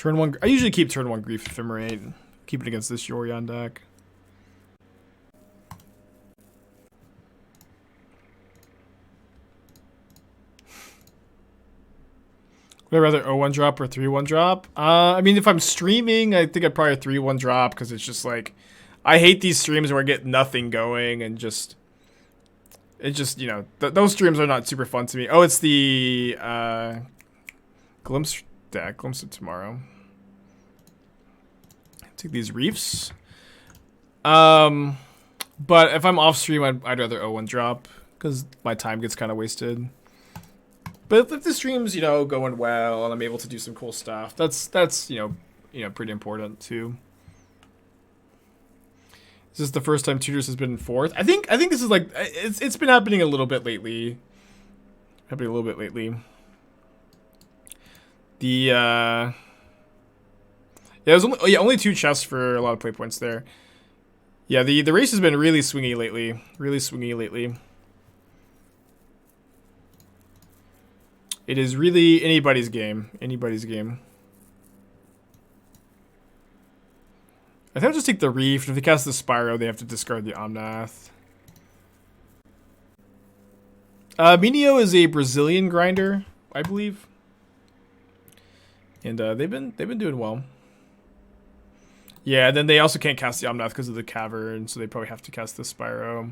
Turn 1... I usually keep turn 1 Grief Ephemerate. Keep it against this Yorion deck. Would I rather 0-1 drop or 3-1 drop? I mean, if I'm streaming, I think I'd probably 3-1 drop because it's just like... I hate these streams where I get nothing going and just... It's just, you know... those streams are not super fun to me. Oh, it's the... Glimpse deck. Glimpse of Tomorrow. Take these Reefs. But if I'm off stream, I'd rather 0-1 drop because my time gets kind of wasted. But if the stream's, you know, going well and I'm able to do some cool stuff, that's you know, pretty important too. Is this the first time Tutors has been in 4th? I think this is like it's been happening a little bit lately. The yeah, there's only 2 chests for a lot of play points there. Yeah, the race has been really swingy lately. It is really anybody's game. I think I'll just take the Reef. And if they cast the Spyro, they have to discard the Omnath. Minio is a Brazilian grinder, I believe. And they've been doing well. Yeah, and then they also can't cast the Omnath because of the Cavern, so they probably have to cast the Spyro.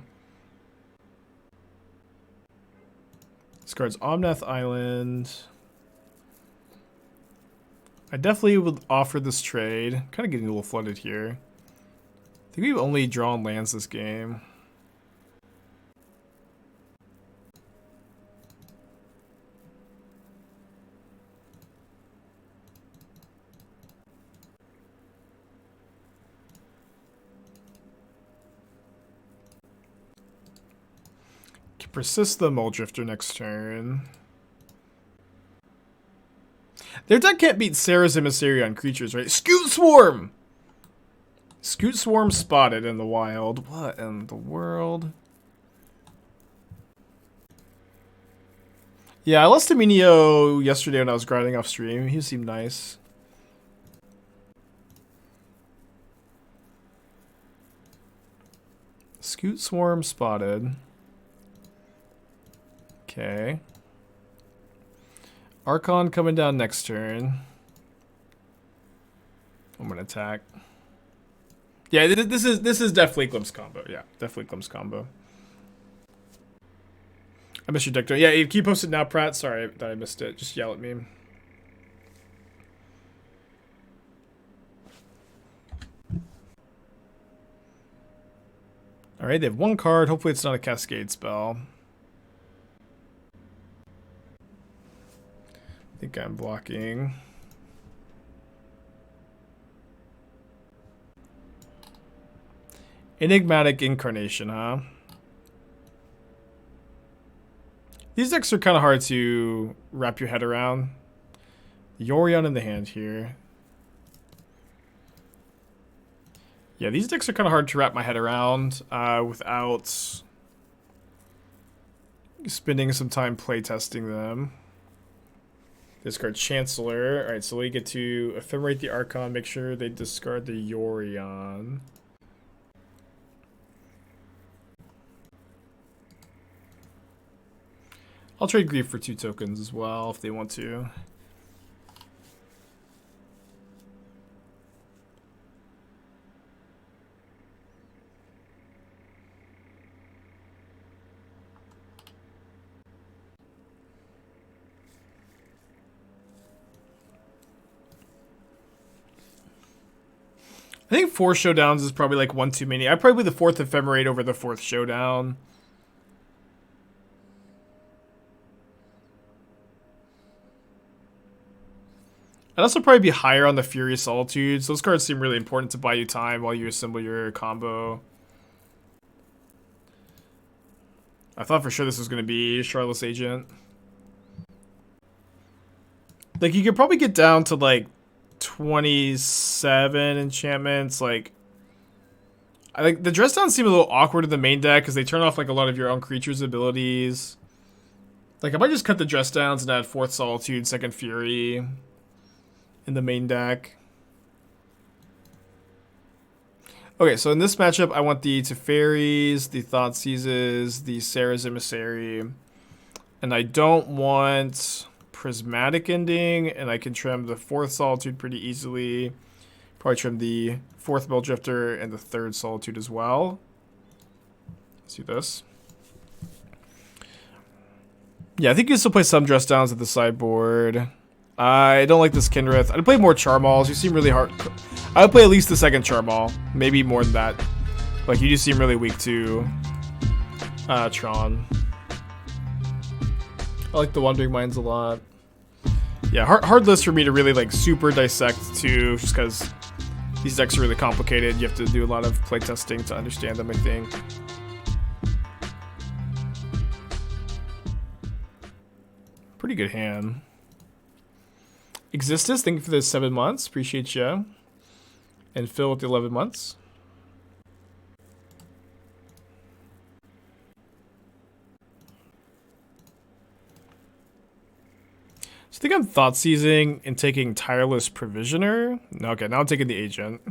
Discards Omnath Island. I definitely would offer this trade. Kind of getting a little flooded here. I think we've only drawn lands this game. Persist the Mulldrifter next turn. Their deck can't beat Serra's Emissary on creatures, right? Scoot Swarm! Scoot Swarm spotted in the wild. What in the world? Yeah, I lost to Minio yesterday when I was grinding off stream. He seemed nice. Scoot Swarm spotted. Okay. Archon coming down next turn. I'm gonna attack. Yeah, this is definitely Glimpse combo. Yeah, definitely Glimpse combo. I missed your deck. Yeah, can you post it now, Pratt? Sorry that I missed it. Just yell at me. All right, they have 1 card. Hopefully, it's not a Cascade spell. I think I'm blocking. Enigmatic Incarnation, huh? These decks are kind of hard to wrap your head around. Yorion in the hand here. Yeah, these decks are kind of hard to wrap my head around without spending some time playtesting them. Discard Chancellor. Alright, so we get to Ephemerate the Archon, make sure they discard the Yorion. I'll trade Grief for 2 tokens as well if they want to. I think 4 showdowns is probably like 1 too many. I'd probably the 4th Ephemerate over the 4th showdown. I'd also probably be higher on the Furious Solitudes. Those cards seem really important to buy you time while you assemble your combo. I thought for sure this was going to be Charlotte's Agent. Like, you could probably get down to like 27 enchantments. Like the dress downs seem a little awkward in the main deck because they turn off like a lot of your own creatures' abilities. Like I might just cut the dress downs and add 4th Solitude, 2nd Fury. in the main deck. Okay, so in this matchup, I want the Teferis, the Thoughtseizes, the Serra's Emissary, and I don't want Prismatic Ending, and I can trim the 4th Solitude pretty easily. Probably trim the 4th Mulldrifter and the 3rd Solitude as well. Let's do this. Yeah, I think you can still play some dress downs at the sideboard. I don't like this Kinrith. I'd play more Charmals. You seem really hard. I would play at least the 2nd Charmal. Maybe more than that. Like, you just seem really weak to Tron. I like the Wandering Minds a lot. Yeah, hard list for me to really, like, super dissect, too, just because these decks are really complicated. You have to do a lot of playtesting to understand them, I think. Pretty good hand. Existus, thank you for the 7 months. Appreciate you. And Phil with the 11 months. So I think I'm Thoughtseizing and taking Tireless Provisioner. No, okay, now I'm taking the Agent.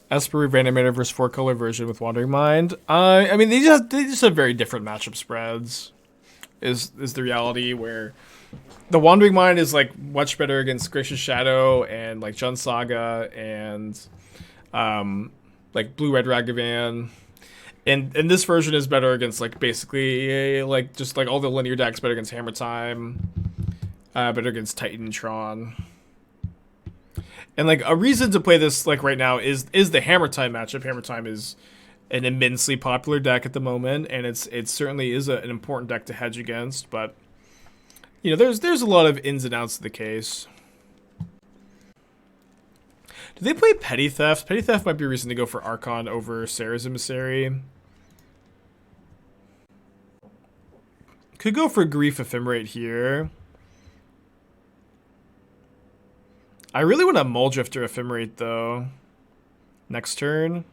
Esper Reanimator versus 4-color version with Wandering Mind. I mean, they just have very different matchup spreads. Is the reality where the Wandering Mind is like much better against Gracious Shadow and like Jund Saga and like Blue Red Ragavan, and this version is better against like basically like just like all the linear decks, better against Hammer Time, better against Titantron. And like a reason to play this like right now is the Hammer Time matchup. Hammer Time is an immensely popular deck at the moment, and it certainly is an important deck to hedge against. But you know, there's a lot of ins and outs to the case. Do they play Petty Theft? Petty Theft might be a reason to go for Archon over Serra's Emissary. Could go for Grief Ephemerate here. I really want a Mulldrifter Ephemerate, though. Next turn.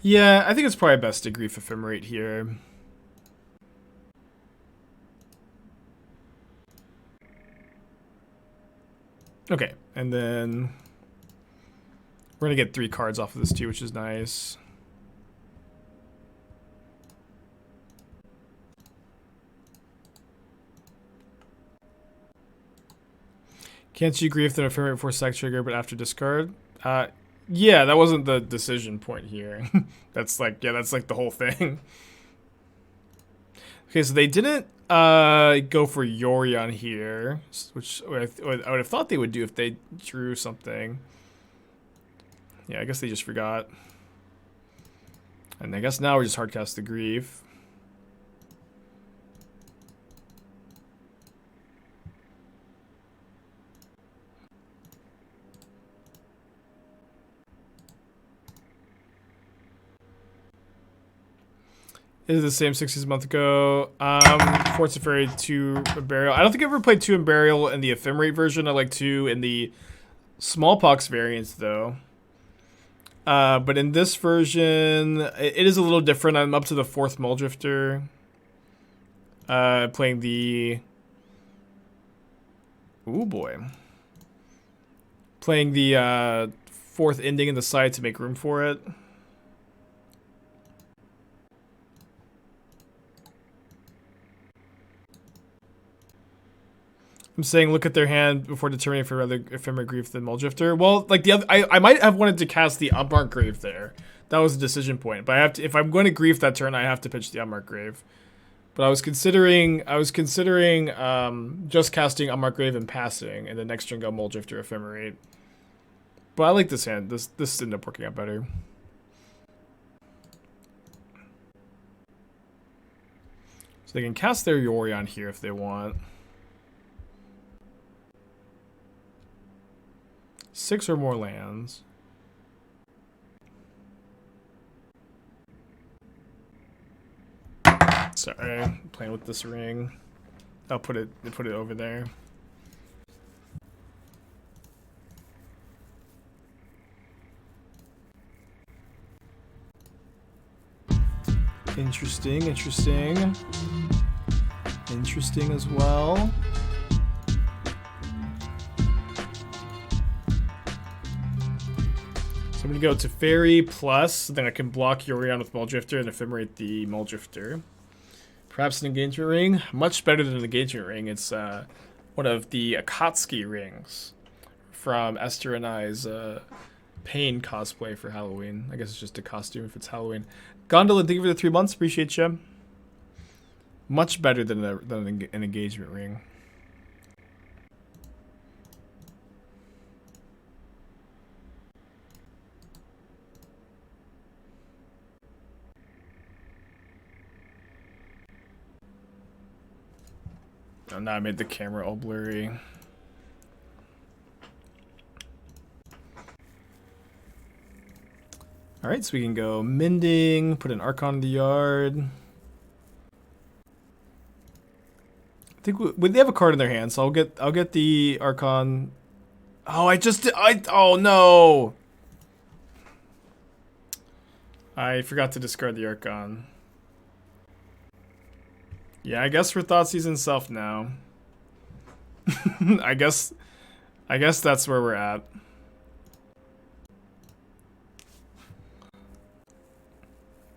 Yeah, I think it's probably best to Grief Ephemerate here. Okay, and then we're going to get 3 cards off of this, too, which is nice. Can't you grief the Ephemerate before sack trigger, but after discard? Yeah, that wasn't the decision point here. That's like, yeah, that's like the whole thing. Okay, so they didn't go for Yorion here, which I would have thought they would do if they drew something. Yeah, I guess they just forgot. And I guess now we just hardcast the Grief. Is it the same 60s month ago? Force of Fairy 2 Unburial. I don't think I ever played 2 Unburial in the Ephemerate version. I like 2 in the Smallpox variants, though. But in this version, it is a little different. I'm up to the 4th Mulldrifter. Playing the... Ooh, boy. Playing the 4th Ending in the side to make room for it. I'm saying look at their hand before determining if rather Ephemerate Grief than Mulldrifter. Well, like the other, I might have wanted to cast the Unmarked Grave there. That was a decision point. But I have to, if I'm going to Grief that turn, I have to pitch the Unmarked Grave. But I was considering just casting Unmarked Grave and passing, and then next turn go Mulldrifter Ephemerate. But I like this hand. This ended up working out better. So they can cast their Yorion here if they want. 6 or more lands. Sorry, I'm playing with this ring. I'll put it over there. Interesting, interesting. Interesting as well. So I'm going to go Teferi plus, then I can block Yorion with Mulldrifter and Ephemerate the Mulldrifter. Perhaps an engagement ring? Much better than an engagement ring. It's one of the Akatsuki rings from Esther and I's Pain cosplay for Halloween. I guess it's just a costume if it's Halloween. Gondola, thank you for the 3 months. Appreciate you. Much better than an engagement ring. Oh, now I made the camera all blurry. Alright, so we can go Mending, put an Archon in the yard. I think they have a card in their hand, so I'll get the Archon. Oh, oh no! I forgot to discard the Archon. Yeah, I guess we're Thoughtseize and Self now. I guess that's where we're at.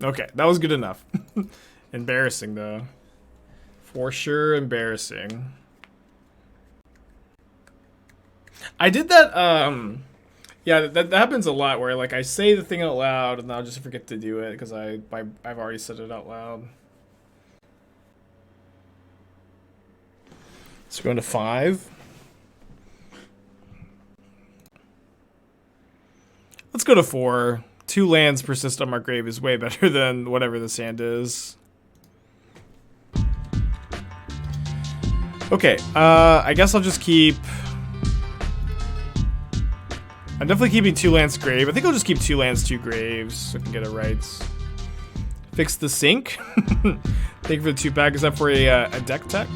Okay, that was good enough. Embarrassing though. For sure embarrassing. I did that, yeah, that happens a lot where like I say the thing out loud and I'll just forget to do it because I've already said it out loud. So going to 5. Let's go to 4. 2 lands persist on Unmarked Grave is way better than whatever this hand is. Okay, I guess I'll just keep... I'm definitely keeping 2 lands Grave. I think I'll just keep 2 lands, 2 Graves, so I can get it right. Fix the sink. Thank you for the 2-pack. Is that for a deck tech?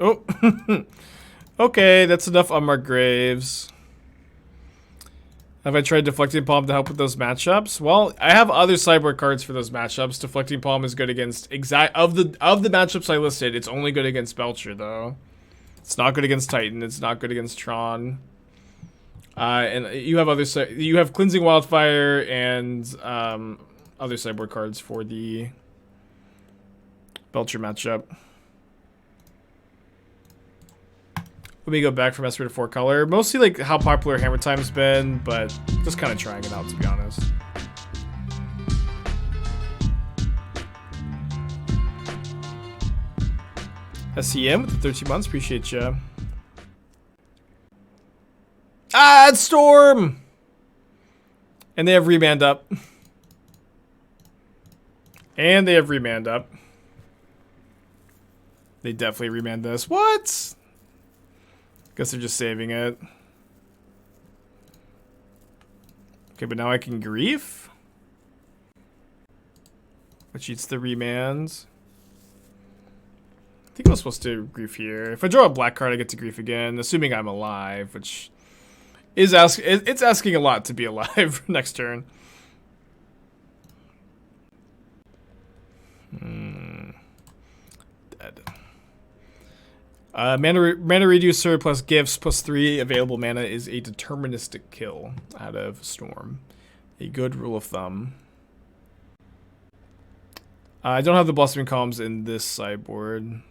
Oh, okay, that's enough Unmarked Graves. Have I tried Deflecting Palm to help with those matchups? Well, I have other sideboard cards for those matchups. Deflecting Palm is good against of the matchups I listed. It's only good against Belcher though. It's not good against Titan. It's not good against Tron. And you have Cleansing Wildfire and other sideboard cards for the Belcher matchup. Let me go back from Esper to 4 color. Mostly like how popular Hammer Time's been, but just kind of trying it out to be honest. SEM with the 13 months, appreciate ya. Ah, it's Storm! And they have remanned up. And they have remanned up. They definitely remanned this. What? Guess they're just saving it. Okay, but now I can grief. Which eats the remands. I think I was supposed to grief here. If I draw a black card, I get to grief again, assuming I'm alive, which is it's asking a lot to be alive next turn. Dead. Mana reducer plus gifts plus 3 available mana is a deterministic kill out of Storm. A good rule of thumb. I don't have the Blossoming Columns in this sideboard.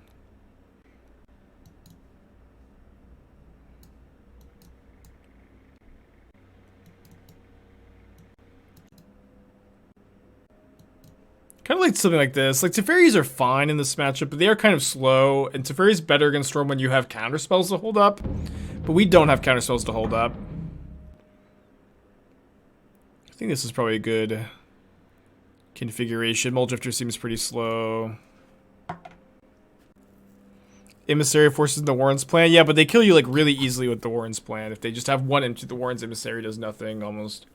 Kind of like something like this. Like, Teferis are fine in this matchup, but they are kind of slow. And Teferi's better against Storm when you have counterspells to hold up. But we don't have counterspells to hold up. I think this is probably a good configuration. Mulldrifter seems pretty slow. Emissary forces the Warren's plan. Yeah, but they kill you like really easily with the Warren's plan. If they just have one into the Warren's, Emissary does nothing almost.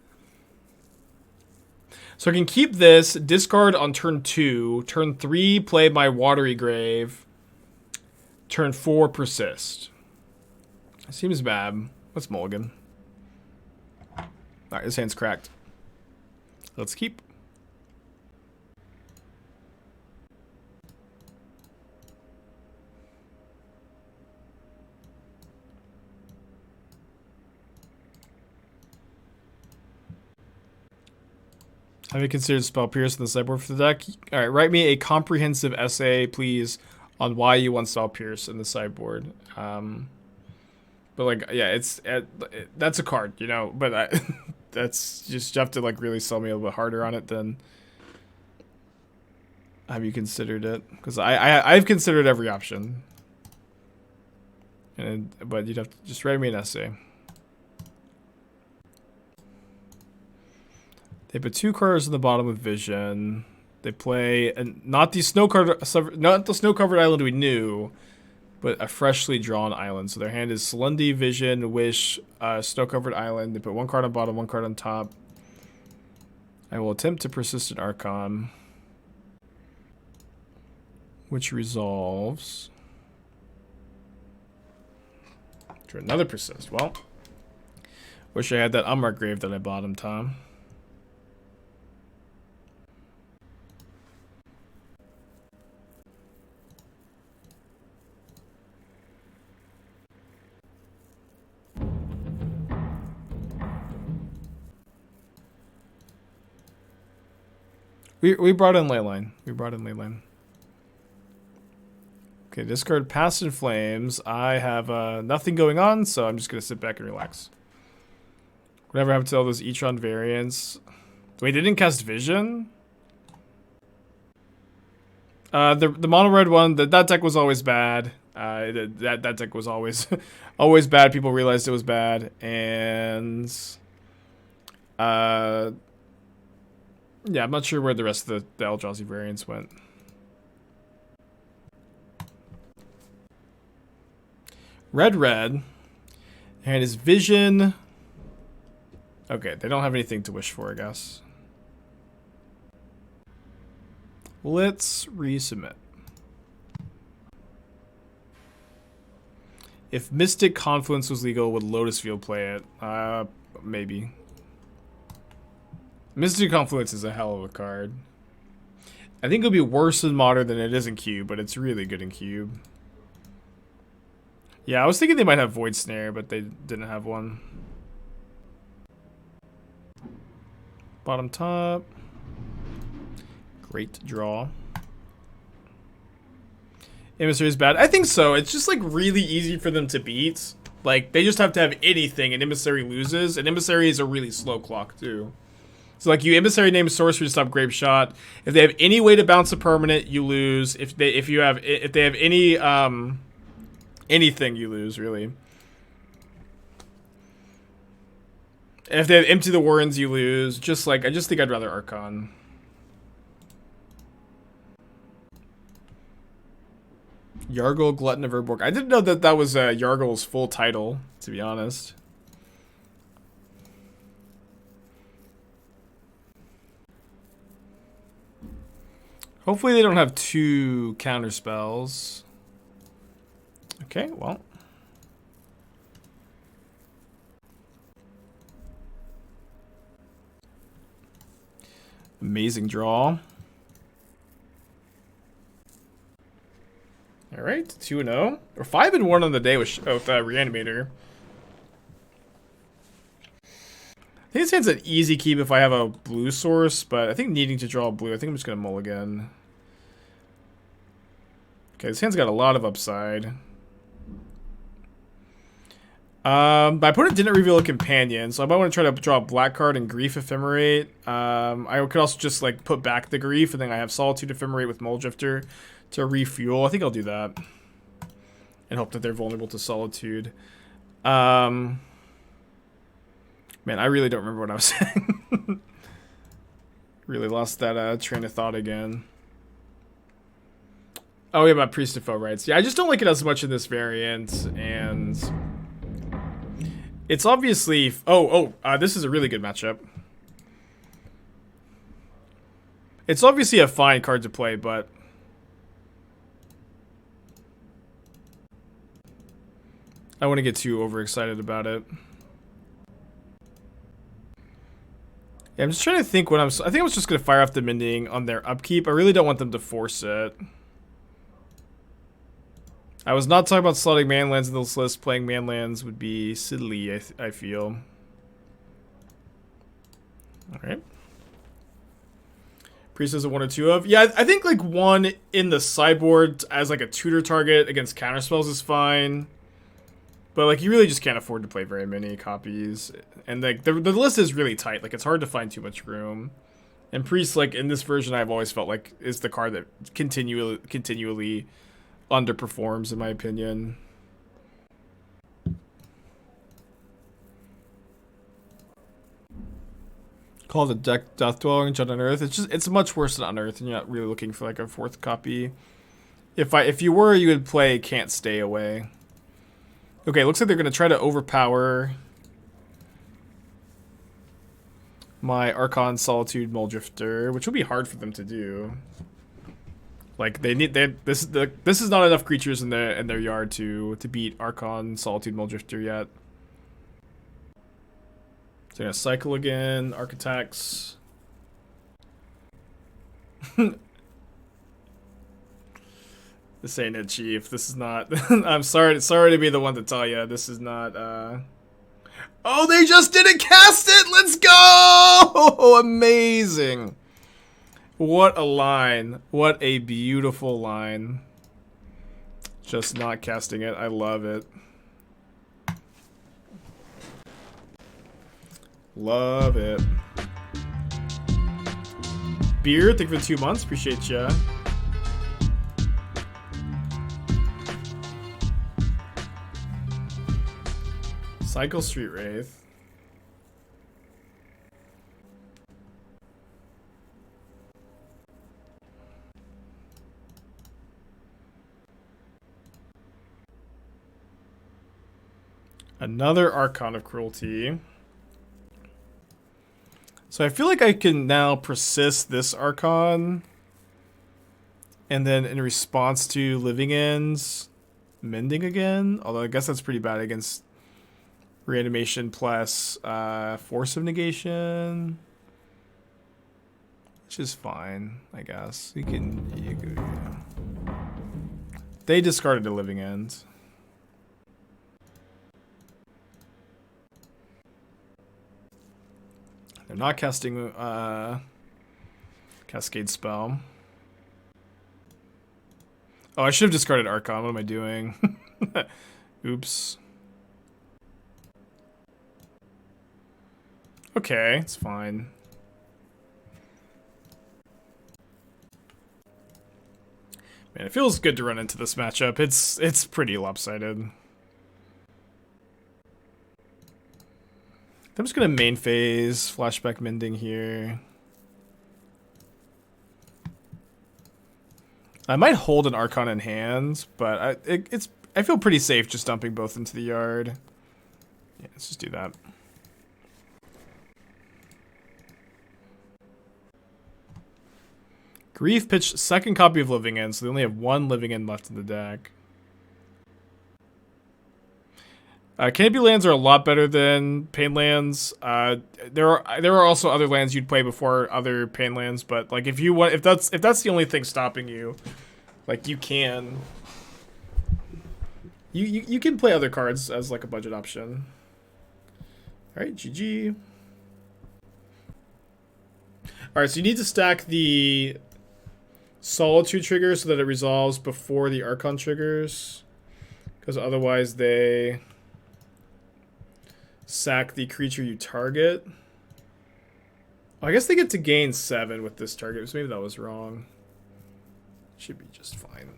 So I can keep this, discard on turn 2, turn 3, play my Watery Grave, Turn 4, Persist. Seems bad. Let's mulligan. Alright, his hand's cracked. Let's keep. Have you considered Spell Pierce in the sideboard for the deck? Alright, write me a comprehensive essay, please, on why you want Spell Pierce in the sideboard. But, like, yeah, that's a card, you know? But that's just, you have to, like, really sell me a little bit harder on it than... Have you considered it? Because I've considered every option. But you'd have to just write me an essay. They put 2 cards in the bottom with vision. They play not the snow covered island we knew, but a freshly drawn island. So their hand is Slundi, Vision, Wish, snow covered island. They put 1 card on bottom, 1 card on top. I will attempt to persist an Archon, which resolves to another persist. Well, wish I had that Unmarked Grave that I bottomed, Tom. We brought in Leyline. Okay, discard Past in Flames. I have nothing going on, so I'm just going to sit back and relax. Whatever happened to all those Etron variants? Wait, they didn't cast Vision? The mono red one, that deck was always bad. That deck was always always bad. People realized it was bad, and yeah, I'm not sure where the rest of the Eldrazi variants went. Red. And his Vision. Okay, they don't have anything to wish for, I guess. Let's resubmit. If Mystic Confluence was legal, would Lotus Field play it? Maybe. Mystic Confluence is a hell of a card. I think it'll be worse in Modern than it is in Cube, but it's really good in Cube. Yeah, I was thinking they might have Void Snare, but they didn't have one. Bottom top. Great draw. Emissary is bad. I think so. It's just like really easy for them to beat. Like they just have to have anything and Emissary loses. And Emissary is a really slow clock too. So like you Emissary name sorcery to stop Grapeshot. If they have any way to bounce a permanent, you lose. If they have any anything, you lose really. If they have Empty the Warrens, you lose. Just like I just think I'd rather Archon. Yargle, Glutton of Urborg. I didn't know that that was Yargle's full title, to be honest. Hopefully they don't have 2 counter spells. Okay, well. Amazing draw. All right, 2-0 or 5-1 on the day with Reanimator. I think this hand's an easy keep if I have a blue source, but I think needing to draw blue, I think I'm just gonna mulligan. Okay, this hand's got a lot of upside. My opponent didn't reveal a companion, so I might want to try to draw a black card and Grief Ephemerate. I could also just like put back the Grief, and then I have Solitude Ephemerate with Mulldrifter to refuel. I think I'll do that. And hope that they're vulnerable to Solitude. Man, I really don't remember what I was saying. Really lost that train of thought again. Oh, yeah, about Priest of Foe Rites. Yeah, I just don't like it as much in this variant, and it's obviously... this is a really good matchup. It's obviously a fine card to play, but I wouldn't get too overexcited about it. Yeah, I'm just trying to think what I think I was just going to fire off the Mending on their upkeep. I really don't want them to force it. I was not talking about slotting manlands in this list. Playing manlands would be silly, I feel. Alright. Priest has a 1 or 2 of. Yeah, I think like 1 in the sideboard as like a tutor target against counterspells is fine. But like you really just can't afford to play very many copies. And like the list is really tight. Like it's hard to find too much room. And Priest, like in this version, I've always felt like is the card that continually underperforms in my opinion. Call the deck Death Dwelling, Jund Unearth. It's much worse than Unearth, and you're not really looking for like a 4th copy. If you were, you would play Can't Stay Away. Okay, looks like they're gonna try to overpower my Archon, Solitude, Mulldrifter, which will be hard for them to do. Like this is not enough creatures in their yard to beat Archon, Solitude, Mulldrifter yet. So they're gonna cycle again, Architects. This ain't it, Chief. This is not. I'm sorry to be the one to tell you. This is not. Oh, they just didn't cast it. Let's go! Amazing. What a line. What a beautiful line. Just not casting it. I love it. Love it. Beer, thank you for 2 months. Appreciate ya. Cycle Street Wraith. Another Archon of Cruelty. So I feel like I can now persist this Archon. And then in response to Living Ends, Mending again. Although I guess that's pretty bad against Reanimation plus Force of Negation. Which is fine, I guess. You can yeah. They discarded a Living End. They're not casting Cascade Spell. Oh, I should have discarded Archon. What am I doing? Oops. Okay, it's fine. Man, it feels good to run into this matchup. It's pretty lopsided. I'm just gonna main phase, flashback Mending here. I might hold an Archon in hand, but I feel pretty safe just dumping both into the yard. Yeah, let's just do that. Grief pitched 2nd copy of Living End, so they only have 1 Living End left in the deck. Canopy lands are a lot better than Pain lands. There are also other lands you'd play before other Pain lands, but like if that's the only thing stopping you, like you can play other cards as like a budget option. All right, GG. All right, so you need to stack the Solitude trigger so that it resolves before the Archon triggers, because otherwise they sack the creature you target. Oh, I guess they get to gain 7 with this target, so maybe that was wrong. Should be just fine.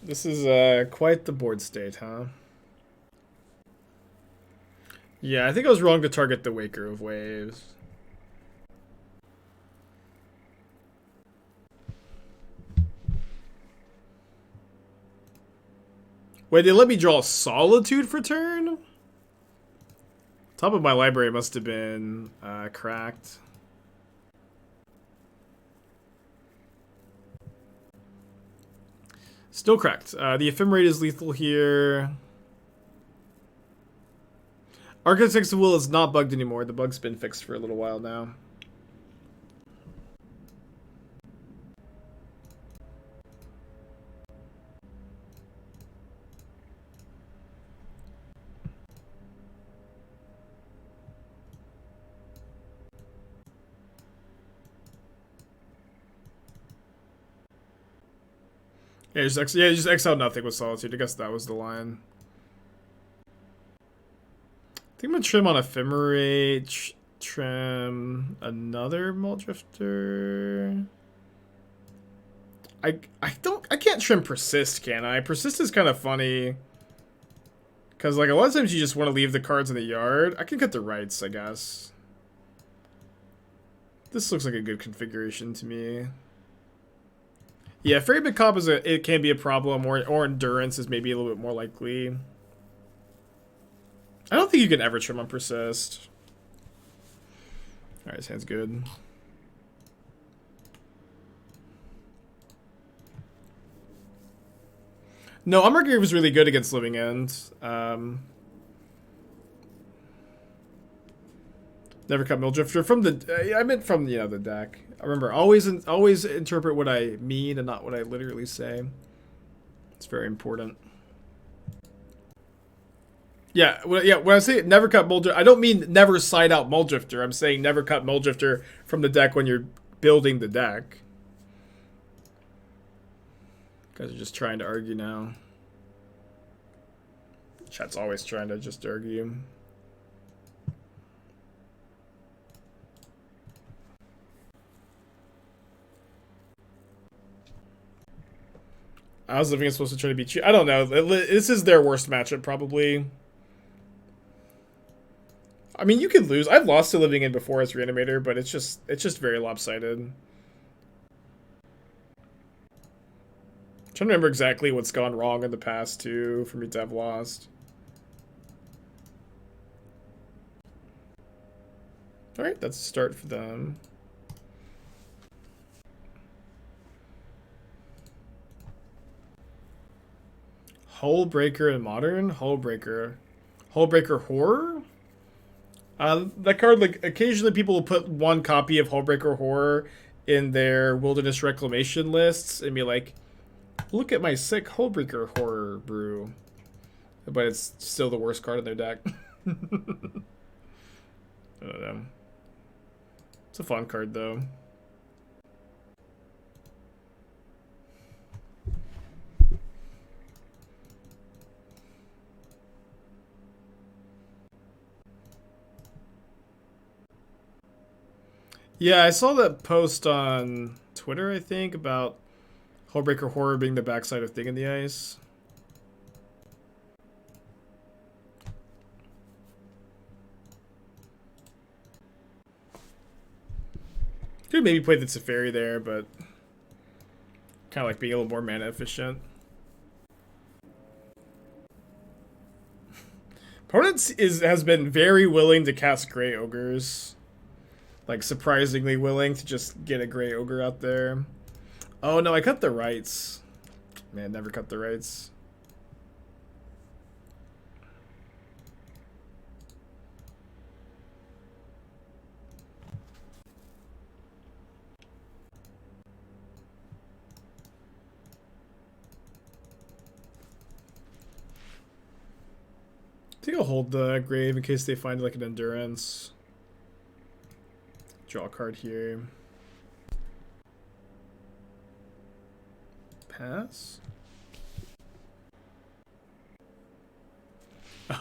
This is quite the board state, huh? Yeah, I think I was wrong to target the Waker of Waves. Wait, they let me draw Solitude for turn? Top of my library must have been cracked. Still correct. The Ephemerate is lethal here. Architect's Will is not bugged anymore. The bug's been fixed for a little while now. Yeah, just exile nothing with Solitude. I guess that was the line. I think I'm gonna trim on Ephemerate, trim another Mulldrifter. I can't trim Persist, can I? Persist is kind of funny. Cause like a lot of times you just want to leave the cards in the yard. I can cut the rights, I guess. This looks like a good configuration to me. Yeah, Fairy Big Cop it can be a problem, or Endurance is maybe a little bit more likely. I don't think you can ever trim on Persist. Alright, this hand's good. No, Unmarked Grave was really good against Living End. Never cut Mulldrifter from the. I meant from the deck. I remember always interpret what I mean and not what I literally say. It's very important. Yeah, when I say never cut Mulldrifter, I don't mean never side out Mulldrifter. I'm saying never cut Mulldrifter from the deck when you're building the deck. Guys are just trying to argue now. Chat's always trying to just argue. I was Living End supposed to try to beat you. I don't know. This is their worst matchup, probably. I mean, you could lose. I've lost to Living End before as Reanimator, but it's just very lopsided. I'm trying to remember exactly what's gone wrong in the past, too, for me to have lost. Alright, that's a start for them. Hullbreaker in Modern? Hullbreaker Horror? That card, like, occasionally people will put one copy of Hullbreaker Horror in their Wilderness Reclamation lists and be like, look at my sick Hullbreaker Horror brew. But it's still the worst card in their deck. I don't know. It's a fun card, though. Yeah, I saw that post on Twitter, I think, about Hullbreaker Horror being the backside of Thing in the Ice. Could maybe play the Teferi there, but kind of like being a little more mana efficient. Opponent has been very willing to cast Grey Ogres. Like, surprisingly willing to just get a Grey Ogre out there. Oh, no, I cut the rights. Man, never cut the rights. I think I'll hold the Grave in case they find, like, an Endurance. Draw a card here. Pass.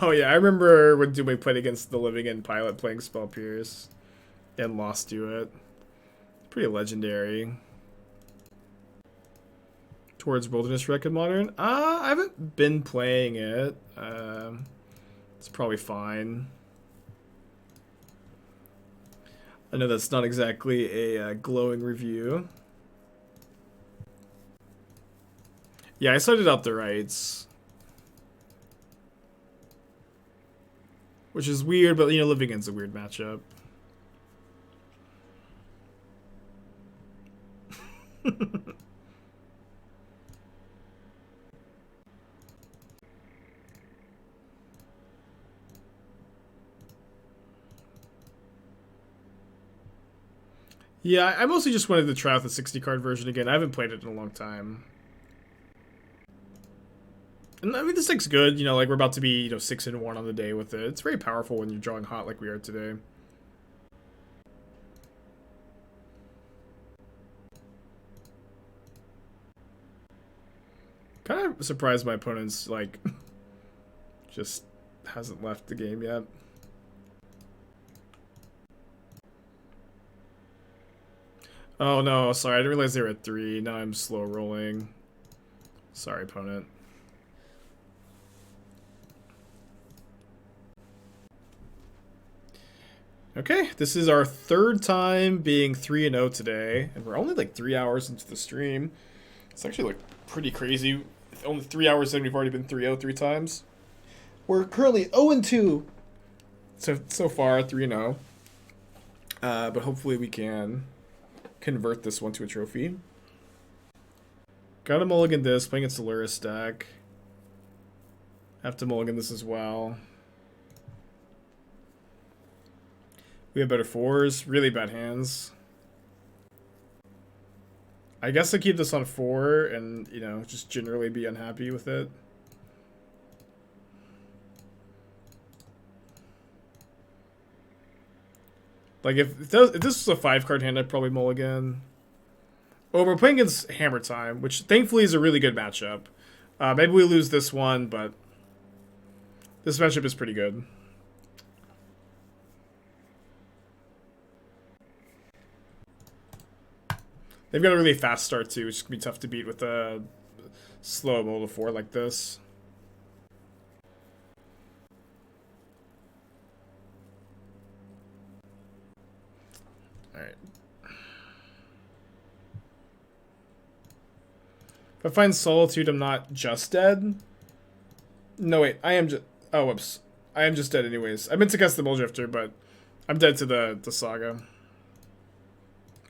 Oh yeah, I remember when we played against the Living End Pilot playing Spell Pierce and lost to it. Pretty legendary. Towards Wilderness Wreck in Modern? I haven't been playing it. It's probably fine. I know that's not exactly a glowing review. Yeah, I started out the rights. Which is weird, but, Living End's a weird matchup. Yeah, I mostly just wanted to try out the 60 card version again. I haven't played it in a long time. And I mean, this deck's good. You know, like we're about to be, 6-1 on the day with it. It's very powerful when you're drawing hot like we are today. Kind of surprised my opponent's, like, just hasn't left the game yet. Oh no, sorry, I didn't realize they were at 3. Now I'm slow rolling. Sorry, opponent. Okay, this is our third time being 3-0 today, and we're only like 3 hours into the stream. It's actually like pretty crazy. Only 3 hours in, we've already been 3-0 3 times. We're currently 0-2 so far, 3-0. But hopefully we can convert this one to a trophy. Gotta mulligan this, playing against the Lurrus deck. Have to mulligan this as well. We have better 4s, really bad hands. I guess I keep this on 4 and, just generally be unhappy with it. Like, if this was a 5-card hand, I'd probably mulligan. Oh, we're playing against Hammer Time, which thankfully is a really good matchup. Maybe we lose this one, but this matchup is pretty good. They've got a really fast start too, which is gonna be tough to beat with a slow mode of 4 like this. Alright. If I find Solitude, I'm not just dead. No, wait, I am just... Oh, whoops. I am just dead anyways. I meant to cast the Mulldrifter, but I'm dead to the Saga.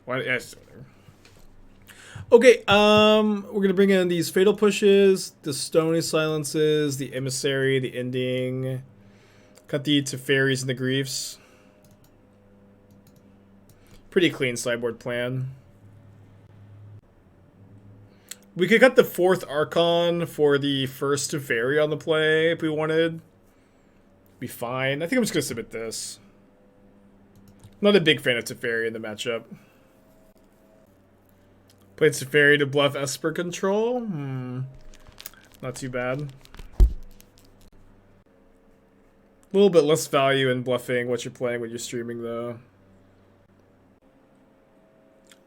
Why? Yes. Okay, we're gonna bring in these Fatal Pushes, the Stony Silences, the Emissary, the Ending. Cut the Teferis and the Griefs. Pretty clean sideboard plan. We could cut the 4th Archon for the first Teferi on the play if we wanted. Be fine. I think I'm just gonna submit this. Not a big fan of Teferi in the matchup. Played Teferi to bluff Esper control. Not too bad. A little bit less value in bluffing what you're playing when you're streaming, though.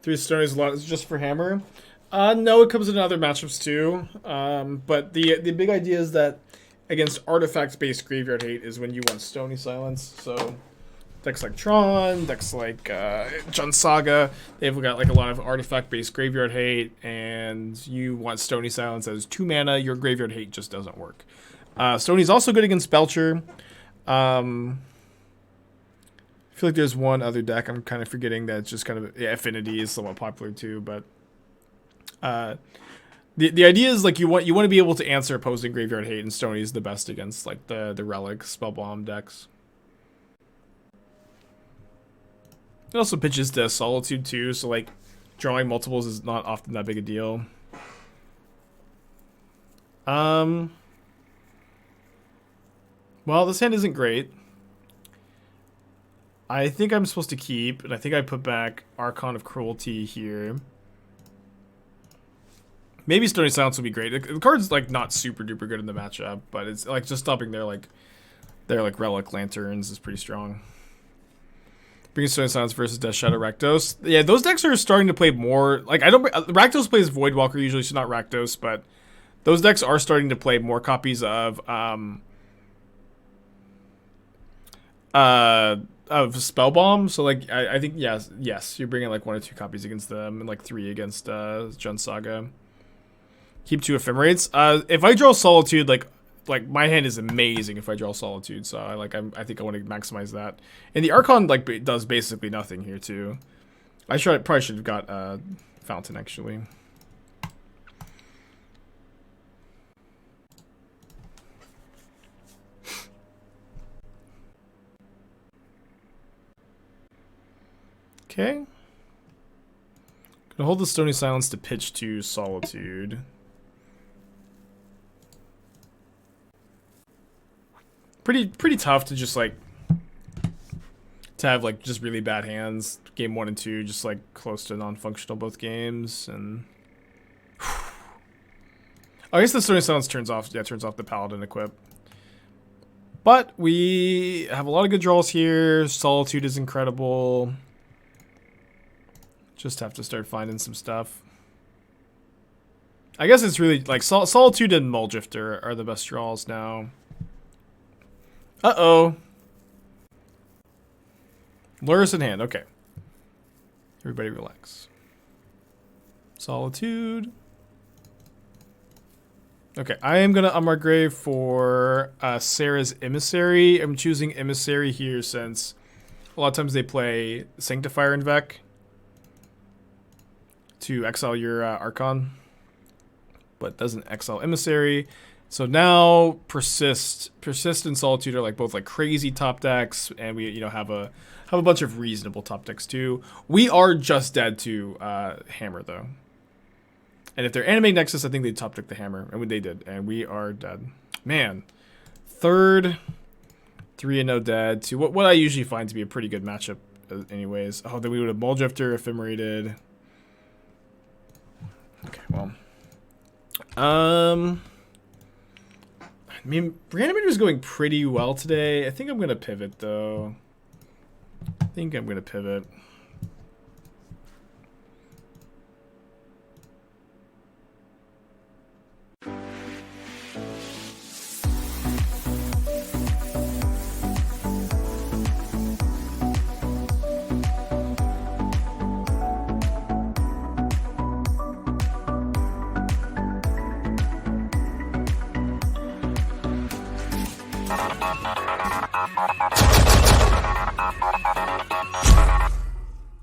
3 Stonies a lot. Is it just for Hammer? No, it comes in other matchups too. But the big idea is that against artifact-based graveyard hate is when you want Stony Silence. So decks like Tron, decks like Jund Saga, they've got like a lot of artifact-based graveyard hate, and you want Stony Silence as 2 mana. Your graveyard hate just doesn't work. Stony's also good against Belcher. I feel like there's one other deck I'm kind of forgetting that's just kind of... Yeah, Affinity is somewhat popular too, but... The idea is like you want to be able to answer opposing graveyard hate, and Stony is the best against like the relic spellbomb decks. It also pitches to Solitude too, so like drawing multiples is not often that big a deal. Well, this hand isn't great. I think I'm supposed to keep, and I think I put back Archon of Cruelty here. Maybe Stony Silence would be great. The card's like not super duper good in the matchup, but it's like just stopping their relic lanterns is pretty strong. Bringing Stony Silence versus Death Shadow Rakdos. Yeah, those decks are starting to play more. Like Rakdos plays Voidwalker usually, so not Rakdos, but those decks are starting to play more copies of Spellbomb. So like I think yes, you're bringing like 1 or 2 copies against them and like 3 against Jund Saga. Keep 2 Ephemerates. If I draw Solitude, like my hand is amazing if I draw Solitude, so I think I want to maximize that. And the Archon like does basically nothing here too. Probably should have got Fountain actually. Okay. Gonna hold the Stony Silence to pitch to Solitude. Pretty tough to just like to have like just really bad hands. Game 1 and 2 just like close to non-functional both games, and I guess the Stony Silence turns off the Paladin equip. But we have a lot of good draws here. Solitude is incredible. Just have to start finding some stuff. I guess it's really like Solitude and Mulldrifter are the best draws now. Uh-oh. Lurrus in hand. Okay. Everybody relax. Solitude. Okay, I am going to Unmarked Grave for Serra's Emissary. I'm choosing Emissary here since a lot of times they play Sanctifier and Vec to exile your Archon, but doesn't exile Emissary. So now Persist and Solitude are like both like crazy top decks, and we have a bunch of reasonable top decks too. We are just dead to Hammer though, and if they're animating Nexus, I think they top deck the Hammer, and they did, and we are dead. Man, third 3-0 dead to what I usually find to be a pretty good matchup, anyways. Oh, then we would have Mulldrifter, Ephemerated. Okay, well, I mean, Reanimator is going pretty well today. I think I'm going to pivot, though. I think I'm going to pivot.